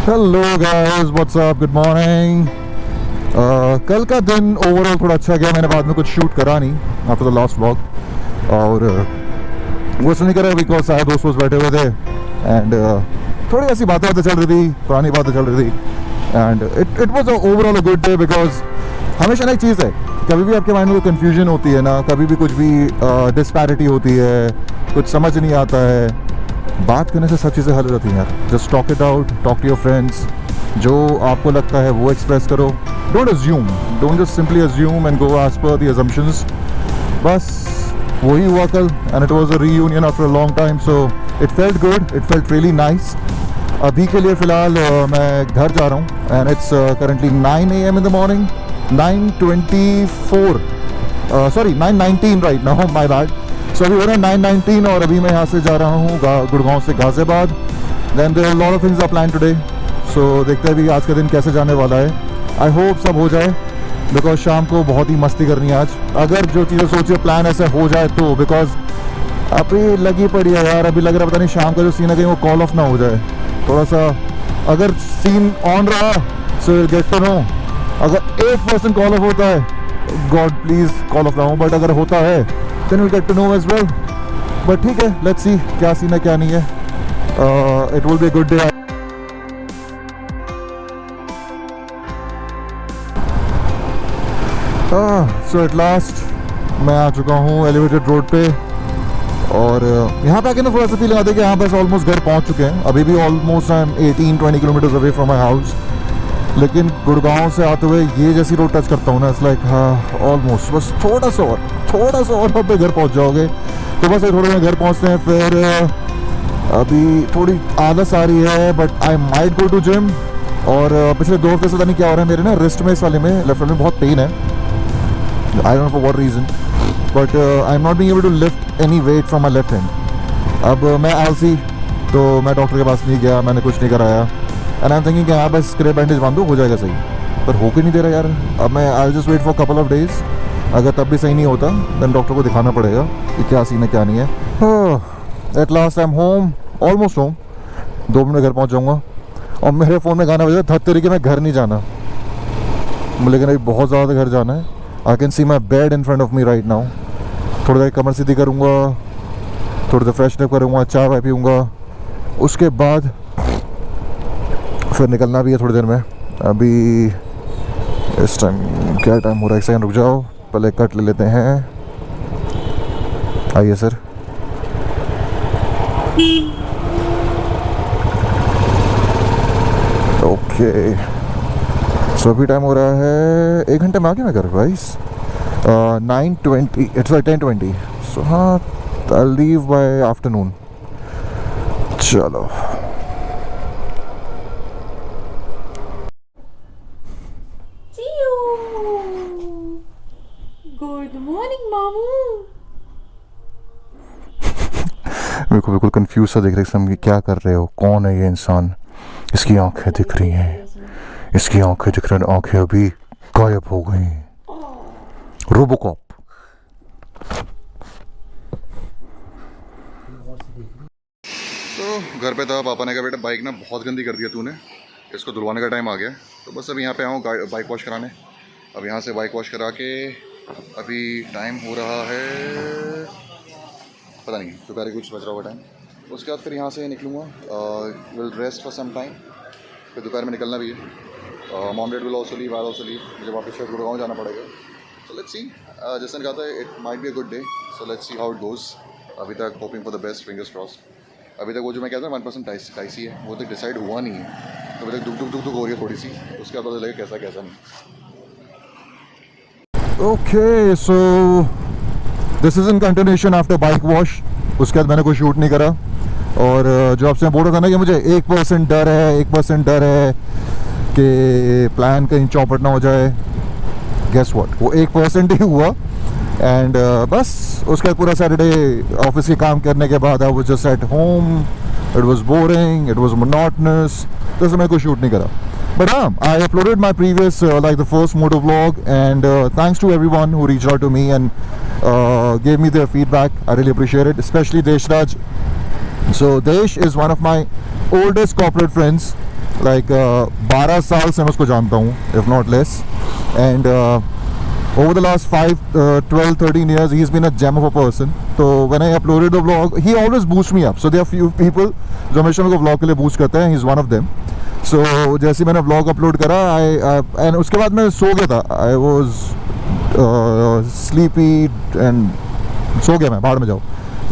Hello guys, what's up, good morning. कल का दिन ओवरऑल थोड़ा अच्छा गया। मैंने बाद में कुछ शूट करा नहीं आफ्टर द लास्ट व्लॉग, और वो नहीं करा बिकॉज सारे दोस्त बैठे हुए थे एंड थोड़ी ऐसी बातें चल रही थी, पुरानी बातें चल रही थी and it was overall a good day. Because हमेशा ना एक चीज़ है, कभी भी आपके माइंड में कोई कन्फ्यूजन होती है ना, कभी भी कुछ भी डिस्पैरिटी होती है, कुछ समझ नहीं आता है, बात करने से सब चीज़ें हल हो जाती हैं यार। Just talk it out, talk to your friends, जो आपको लगता है वो एक्सप्रेस करो। Don't assume, don't just simply assume and go as per the assumptions. बस वही हुआ कल and it was a reunion after a long time, so it felt good, it felt really nice. अभी के लिए फ़िलहाल मैं घर जा रहा हूँ and it's currently 9 AM in the morning, 9:24 sorry 9:19 right now, my bad. So अभी हो रहा है 9:19 और अभी मैं यहाँ से जा रहा हूँ गुड़गांव से Ghaziabad. Then there are lot of things are plan today, so देखते हैं भी आज का दिन कैसे जाने वाला है। आई होप सब हो जाए बिकॉज शाम को बहुत ही मस्ती करनी है आज। अगर जो चीज़ें सोचिए प्लान ऐसे हो जाए तो, बिकॉज अभी लगी पड़ी है यार, अभी लग रहा है पता नहीं शाम का जो सीन है कहीं वो कॉल ऑफ ना हो जाए। थोड़ा सा अगर सीन ऑन रहा सो गेट टू नो, अगर 1% कॉल ऑफ होता है, गॉड प्लीज़ कॉल ऑफ ना हो, बट अगर होता है then we'll get to know as well. But ठीक है, let's see क्या सीन है क्या नहीं है। It will be a good day. So at last मैं आ चुका हूँ एलिवेटेड रोड पे, और यहाँ पे आके ना थोड़ा सा फीलिंग आता है कि यहाँ बस ऑलमोस्ट घर पहुँच चुके हैं। अभी भी almost I am 18-20 kilometres away from my house, लेकिन गुड़गांव से आते हुए ये जैसी रोड टच करता हूँ ना, इट्स लाइक हाँ ऑलमोस्ट, बस थोड़ा सा और पे घर पहुँच जाओगे। तो बस थोड़े में घर पहुँचते हैं। फिर अभी थोड़ी आलस आ रही है but I might go to gym. और पिछले 2 हफ्ते से पता नहीं क्या हो रहा है मेरे ना रिस्ट में, इस वाले में, लेफ्ट में बहुत पेन है। I don't know for what reason, but I am not being able to lift any weight from my left hand. अब मैं आलसी, तो मैं डॉक्टर के पास नहीं गया, मैंने कुछ नहीं कराया एंड आई एम थिंकिंग कि हाँ बस स्क्रे बैंडेज बांधो हो जाएगा सही, पर हो के नहीं दे रहा यार। अब मैं I just wait for couple of days, अगर तब भी सही नहीं होता देन डॉक्टर को दिखाना पड़ेगा कि क्या सीन है क्या नहीं है। At last I am home, almost home, 2 minute में घर पहुंच जाऊंगा। और मेरे फ़ोन में गाना बजा धत तरीके में घर नहीं जाना, लेकिन अभी बहुत ज़्यादा घर जाना है। I can see my bed in front of me right now. थोड़ी देर कमर सीधी करूँगा, थोड़ी देर फ्रेश अप करूँगा, चाय वाय पीऊँगा, उसके बाद फिर निकलना भी है थोड़ी देर में। अभी इस टाइम क्या टाइम हो रहा है, एक सेकंड रुक जाओ, पहले कट ले लेते हैं। आइए सर। ओके, सो अभी टाइम हो रहा है 1 घंटे में आ गया मैं घर गाइस, 9:20, इट्स 10:20, सो हाँ आई लीव बाय आफ्टरनून। चलो मेरे को बिल्कुल कंफ्यूज सा दिख रहा है, समझ क्या कर रहे हो, कौन है ये इंसान। इसकी आंखें दिख रही हैं, इसकी आंखें दिख रही हैं, आंखें अभी गायब हो गई। रोबोकॉप। तो घर पे था, पापा ने कहा बेटा बाइक ना बहुत गंदी कर दिया तूने, इसको धुलवाने का टाइम आ गया। तो बस अभी यहाँ पे आऊँ बाइक वॉश कराने। अब यहाँ से बाइक वॉश करा के अभी टाइम हो रहा है पता नहीं, दोपहर कुछ बज रहा होगा टाइम। उसके बाद फिर यहाँ से निकलूँगा, will rest for some time, फिर दोपहर में निकलना भी है। Mom dad will also leave, I also leave, मुझे वापस फिर गुड़गांव जाना पड़ेगा। सो लेट्स सी, जैसे कहा था it might be a good day, so let's see how it goes. अभी तक hoping for the best, fingers crossed. अभी तक वो जो मैं कहता हूँ 1% टाइसी है, वो तक डिसाइड हुआ नहीं है, तो अभी तक दुख हो रही है थोड़ी सी, उसके बाद पता लगेगा कैसा नहीं। Okay, so this is in continuation after bike wash. उसके बाद मैंने कोई शूट नहीं करा, और जो आपसे बोल रहा था ना कि मुझे 1% डर है कि प्लान कहीं चौपट ना हो जाए, गेस व्हाट, वो 1% ही हुआ। एंड बस उसके बाद पूरा सैटरडे ऑफिस के काम करने के बाद I was just at home, it was boring, it was monotonous, तो इसमें कोई शूट नहीं करा। But I uploaded my previous like the first moto vlog, and thanks to everyone who reached out to me and gave me their feedback. I really appreciate it, especially Deshraj. So Desh is one of my oldest corporate friends, like 12 साल से मैं उसको जानता हूँ, if not less. And over the last 5, 12, 13 years, he's been a gem of a person. So when I uploaded the vlog, he always boosts me up. So there are few people जो हमेशा मेरे को vlog के लिए boost करते हैं. He's one of them. So जैसे मैंने vlog upload करा, and उसके बाद मैं सो गया था. I was sleepy and सो गया मैं, बाहर में जाओ.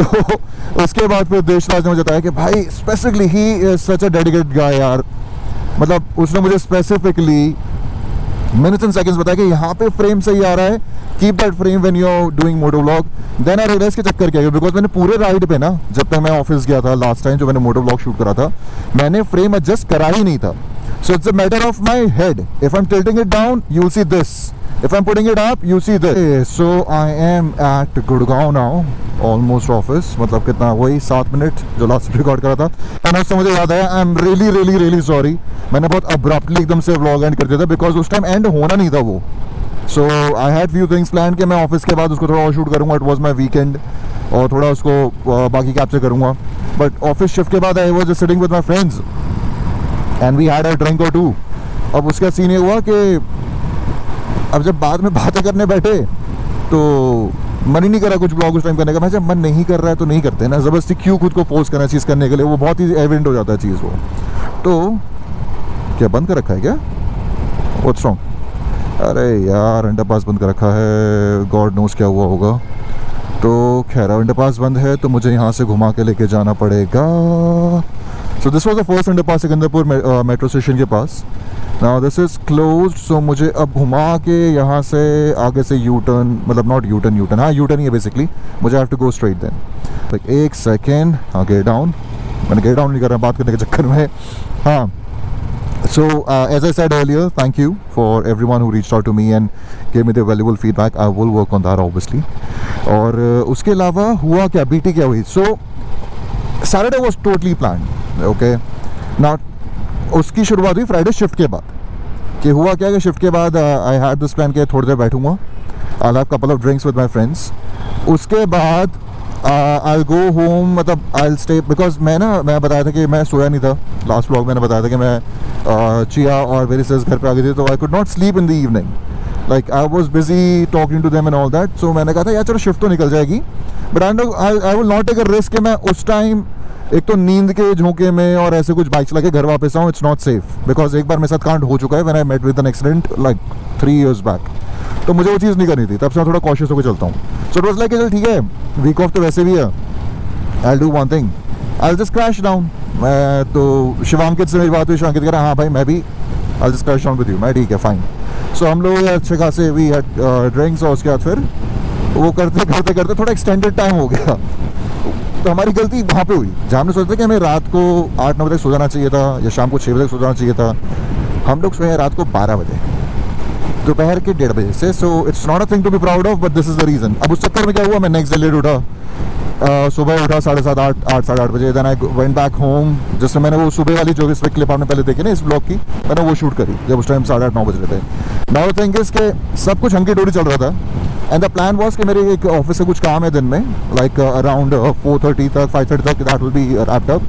तो उसके बाद फिर देशराज ने मुझे बताया कि भाई specifically he is such a dedicated guy यार. मतलब उसने मुझे स्पेसिफिकली मिनट्स एंड सेकंड्स बताया कि यहाँ पे फ्रेम सही आ रहा है, keep that frame when you are doing moto vlog. Then I realize के चक्कर क्या है, बिकॉज मैंने पूरे राइड पे ना, जब तक मैं ऑफिस गया था लास्ट टाइम जो मैंने मोटो व्लॉग शूट करा था, मैंने फ्रेम एडजस्ट करा ही नहीं था. So it's a matter of my head. If I am tilting it down you will see this, if I'm putting it up you see this. So I am at Gurgaon now, almost office. मतलब कितना, वही 7 minute जो last record करा था. And उससे मुझे याद आया, आई एम रियली सॉरी. मैंने बहुत अब्रप्टली एकदम से व्लॉग एंड कर दिया था, बिकॉज उस टाइम एंड होना नहीं था वो. So I had few things plan कि मैं ऑफिस के बाद उसको थोड़ा और शूट करूँगा. इट वॉज माई वीकेंड और थोड़ा उसको बाकी कैप्चर करूँगा. बट ऑफिस शिफ्ट के बाद I was just sitting with my friends and we had a drink और टू. अब उसका सीन ये हुआ कि अब जब बाद में बातें करने बैठे तो मन ही नहीं करा कुछ ब्लॉग उस टाइम करने का. मैं जब मन नहीं कर रहा है तो नहीं करते ना, ज़बरदस्ती क्यों खुद को फोर्स करना चीज़ करने के लिए, वो बहुत ही एविडेंट हो जाता है चीज़ वो. तो क्या बंद कर रखा है क्या? What's wrong? अरे यार अंडरपास बंद कर रखा है, गॉड नोस क्या हुआ होगा. तो खैर अंडरपास बंद है तो मुझे यहाँ से घुमा के लेके जाना पड़ेगा. So this was the first underpass Sikandarpur metro station के पास. Now this is closed. So मुझे अब घुमा के यहाँ से आगे से यू टर्न, मतलब नॉट यू टर्न, हाँ यू टर्न ही है बेसिकली. मुझे have to go straight then. Like एक सेकेंड. हाँ गेट डाउन, मैंने गेट डाउन नहीं कर रहा बात करने के चक्कर में. हाँ. So as I said earlier, thank you for everyone who reached out to me and gave me their valuable feedback. I will work on that obviously. और उसके अलावा हुआ क्या, बीटी क्या हुई. So Saturday was totally planned. Okay. Now उसकी शुरुआत हुई फ्राइडे शिफ्ट के बाद. कि हुआ क्या कि शिफ्ट के बाद आई हैड दिस प्लान कि थोड़ी देर बैठूंगा, I have couple of drinks with my friends. उसके बाद आई गो होम, मतलब आई स्टे, बिकॉज मैं बताया था कि मैं सोया नहीं था. लास्ट व्लॉग मैंने बताया था कि मैं चिया और मेरी सिस्टर घर पे आ गई थी, तो I could not sleep in the evening. Like I was busy talking to them and all that. So मैंने कहा था यार चलो शिफ्ट तो निकल जाएगी, but I will not take a risk कि मैं उस टाइम एक तो नींद के झोंके में और ऐसे कुछ बाइक चला के घर वापस आऊँ. इट्स नॉट सेफ, बिकॉज एक बार मेरे साथ कांड हो चुका है when I met with an accident like 3 years back. तो मुझे वो चीज़ नहीं करनी थी, तब से मैं थोड़ा कॉशियस होकर चलता हूँ. सो इट वाज लाइक चल ठीक है, वीक ऑफ तो वैसे भी है, I will do one thing, I will just crash down. मैं तो शिवांकित से मेरी बात हुई, शिवांकित कह रहा हाँ भाई मैं भी I will just crash down with you. मैं ठीक है फाइन. सो हम लोग अच्छे खासे वी हैड ड्रिंक्स और उसके बाद फिर वो करते थोड़ा एक्सटेंडेड टाइम हो गया. तो हमारी गलती वहाँ पे हुई जहाँ हमने सोचा था कि हमें रात को 8-9 बजे सो जाना चाहिए था या शाम को 6 बजे सो जाना चाहिए था. हम लोग सोए रात को 12 बजे, दोपहर के 1:30 बजे से. So it's not a thing to be proud of, but this is the reason. अब उस चक्कर में क्या हुआ, मैं नेक्स्ट डे लेट उठा, सुबह उठा 7:30 8 साढ़े 8 बजे. Then I went back home, जिसमें मैंने वो सुबह वाली जो क्लिप आपने पहले देखी ना इस ब्लॉग की, मैंने वो शूट करी जब उस टाइम 8:30-9 बज रहे थे. नाउ द थिंग इज के सब कुछ हंकी डोरी चल रहा था. एंड द प्लान वॉज कि मेरे एक ऑफिस से कुछ काम है दिन में, लाइक अराउंड 4:30 तक 5:30 तक that will be wrapped up.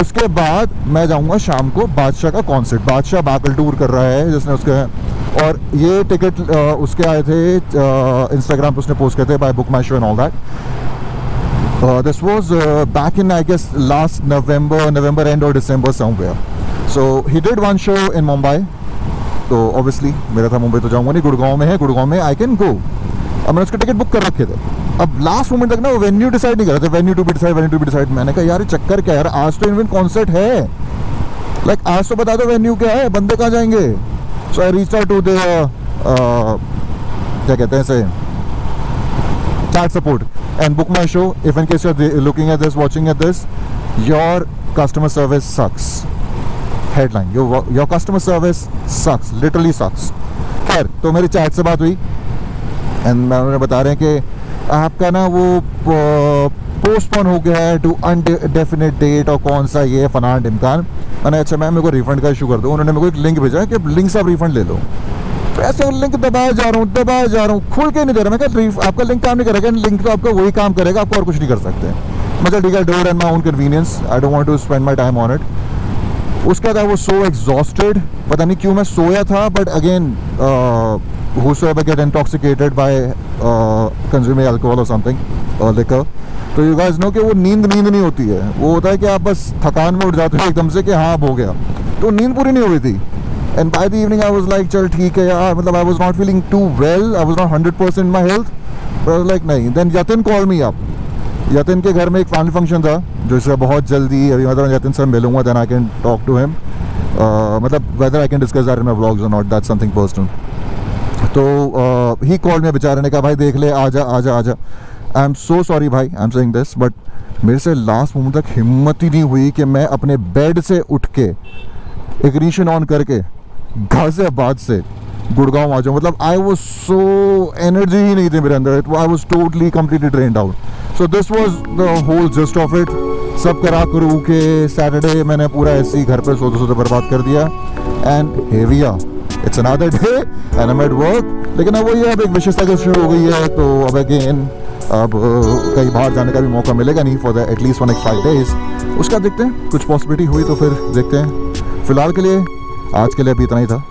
उसके बाद मैं जाऊंगा शाम को बादशाह का कॉन्सर्ट. बादशाह बाकल टूर कर रहा है जिसने उसके, और ये टिकट उसके आए थे इंस्टाग्राम पे उसने पोस्ट किए थे buy book my show and all that. This was back in I guess last November end or December somewhere. So he did one show in Mumbai. तो obviously मेरा था मुंबई तो जाऊँगा नहीं, गुड़गांव में है, गुड़गांव में I can go. अब मैंने उसके टिकट बुक कर रखे थे. अब लास्ट मोमेंट तक ना वो वेन्यू डिसाइड नहीं कर रहे थे, वेन्यू टू बी डिसाइड. मैंने कहा यार चक्कर क्या यार, आज तो इवेंट कॉन्सर्ट है, लाइक आज तो बता दो वेन्यू क्या है, बंदे कहाँ जाएंगे. So I reached out to the क्या कहते हैं इसे, chat support and book my show. If in case you're looking at this, watching at this, your customer service sucks. Headline, your customer service sucks, literally sucks. खैर तो मेरी chat से बात हुई एंड उन्होंने बता रहे हैं कि आपका ना वो पोस्टपोन हो गया है टू अनडेफिनेट डेट और कौन सा ये फलाना ढिमकान. मैंने अच्छा मैम मेरे को रिफंड का इशू कर दो. उन्होंने मेरे को एक लिंक भेजा है कि लिंक से आप रिफंड ले लो. ऐसे लिंक दबाया जा रहा हूँ, खुल के नहीं दे रहा. मैं क्या आपका लिंक काम नहीं करेगा, लिंक तो आपका वही काम करेगा, आपको और कुछ नहीं कर सकते. मतलब ठीक है, do it at my own convenience, I don't want to spend my time on it. उसके बाद आई वाज सो एग्जॉस्टेड, पता नहीं क्यों मैं सोया था, but again whosoever get intoxicated by consuming alcohol or something or liquor, तो you guys no कि वो नींद नहीं होती है, वो होता है कि आप बस थकान में उठ जाते हो एकदम से कि हाँ अब हो गया, तो नींद पूरी नहीं हुई थी। And by the evening I was like चल ठीक है यार, मतलब I was not feeling too well, I was not 100% my health, but I was like नहीं। Then Yatin call me up, Yatin के घर में एक फैमिली फंक्शन था जो इसका बहुत जल्दी अभी, मतलब यतिन से मिलूंगा, then I can talk to him, मतलब whether I can discuss that in my vlogs और नॉट, दैट्स समथिंग पर्सनल। तो ही कॉल में, बेचारे ने कहा भाई देख ले, आजा आजा आजा। आई एम सो सॉरी भाई, I am saying this, but मेरे से लास्ट मोमेंट तक हिम्मत ही नहीं हुई कि मैं अपने बेड से उठ के इग्निशन ऑन करके गाजियाबाद से गुड़गांव आ जाऊँ। मतलब आई वाज सो, एनर्जी ही नहीं थी मेरे अंदर, I was totally completely drained out. So this was the whole just of it. सब करा करू के सैटरडे मैंने पूरा ऐसे ही घर पे सोते सोते बर्बाद कर दिया, and here we are, it's another day and I am at work. लेकिन अब वही है, अब एक विशेष साइकिल शुरू हो गई है, तो अब अगेन अब कहीं बाहर जाने का भी मौका मिलेगा नहीं फॉर द एटलीस्ट 1 5 डेज। उसका देखते हैं, कुछ पॉसिबिलिटी हुई तो फिर देखते हैं। फिलहाल के लिए आज के लिए अभी इतना ही था।